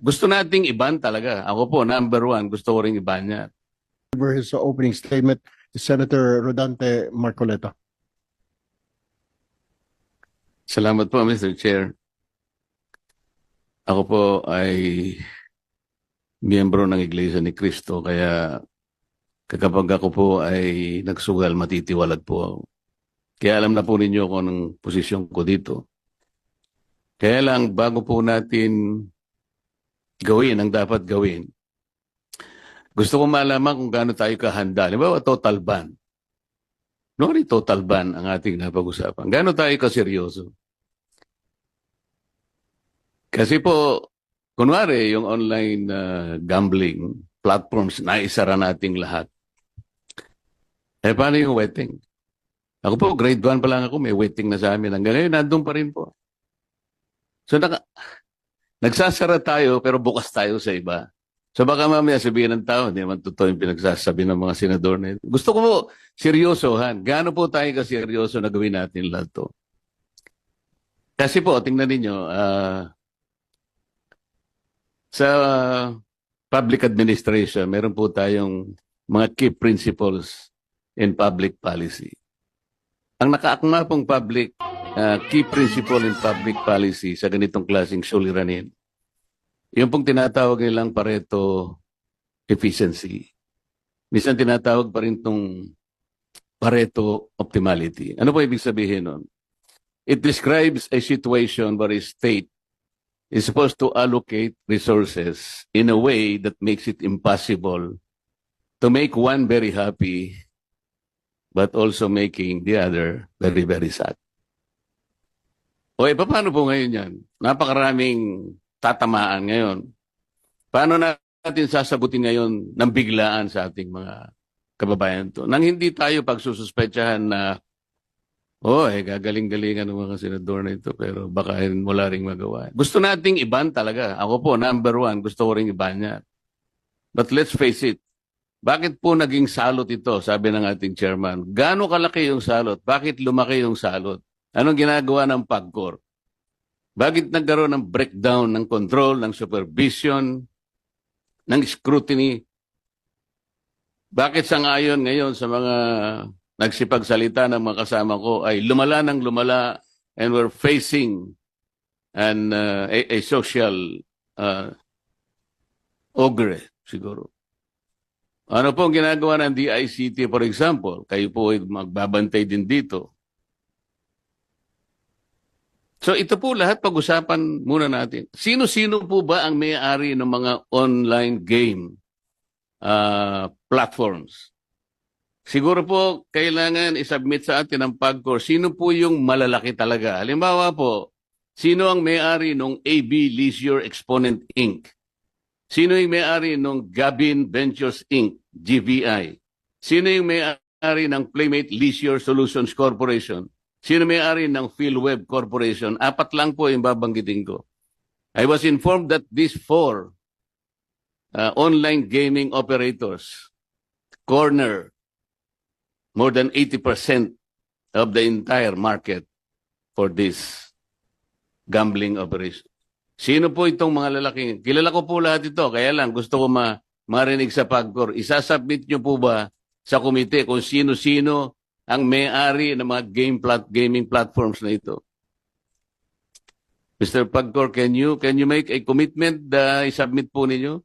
Gusto nating iban talaga. Ako po, number one, gusto ko rin iban yan. For his opening statement, Senator Rodante Marcoleta. Salamat po, Mr. Chair. Ako po ay miyembro ng Iglesia ni Cristo, kaya kapag ako po ay nagsugal, matitiwalag po ako. Kaya alam na po ninyo kung anong posisyon ko dito. Kaya lang, bago po natin gawin ang dapat gawin, gusto ko malaman kung gaano tayo kahanda. Halimbawa, total ban. Nori total ban ang ating napag-usapan. Gaano tayo kaseryoso? Kasi po, kunwari, yung online gambling platforms, naisara nating lahat. Eh, paano yung wetting? Ako po, grade 1 pa lang ako, may wetting na sa amin. Hanggang ngayon, nandun pa rin po. So, nagsasara tayo, pero bukas tayo sa iba. So, baka mamaya sabihin ng tao, hindi naman totoo yung pinagsasabi ng mga senador na ito. Gusto ko po, seryosohan. Gaano po tayo kaseryoso na gawin natin lahat to? Kasi po, tingnan ninyo, sa public administration, meron po tayong mga key principles in public policy. Ang nakaakma pong key principle in public policy sa ganitong klaseng suliranin, yung pong tinatawag nilang Pareto efficiency. Minsan tinatawag pa rin itong Pareto optimality. Ano po ibig sabihin nun? It describes a situation where a state is supposed to allocate resources in a way that makes it impossible to make one very happy but also making the other very, very sad. O paano po ngayon yan? Napakaraming tatamaan ngayon. Paano natin sasagutin ngayon ng biglaan sa ating mga kababayan to? Nang hindi tayo pagsususpetsahan na gagaling-galingan ng mga senador na ito, pero baka wala ring magawa. Gusto nating iban talaga. Ako po, number one, gusto ko ring iban yan. But let's face it, bakit po naging salot ito, sabi ng ating chairman? Gaano kalaki yung salot? Bakit lumaki yung salot? Anong ginagawa ng PAGCOR? Bakit nagkaroon ng breakdown ng control, ng supervision, ng scrutiny? Bakit sangayon ngayon sa mga nagsipagsalita ng mga kasama ko ay lumala ng lumala and we're facing a social ogre siguro? Ano po ang ginagawa ng DICT, for example? Kayo po ay magbabantay din dito. So ito po lahat pag-usapan muna natin. Sino-sino po ba ang may-ari ng mga online game platforms? Siguro po kailangan isubmit sa atin ang PAGCOR. Sino po yung malalaki talaga? Halimbawa po, sino ang may-ari ng AB Leisure Exponent Inc.? Sino yung may-ari ng Gabin Ventures Inc., GVI? Sino yung may-ari ng Playmate Leisure Solutions Corporation? Sino may-ari ng PhilWeb Corporation? 4 lang po yung babanggitin ko. I was informed that these 4 online gaming operators corner more than 80% of the entire market for this gambling operation. Sino po itong mga lalaki? Kilala ko po lahat ito, kaya lang gusto ko marinig sa PAGCOR. Isasubmit nyo po ba sa komite kung sino-sino ang may-ari ng mga gaming platforms na ito? Mr. PAGCOR, can you make a commitment na isubmit po ninyo?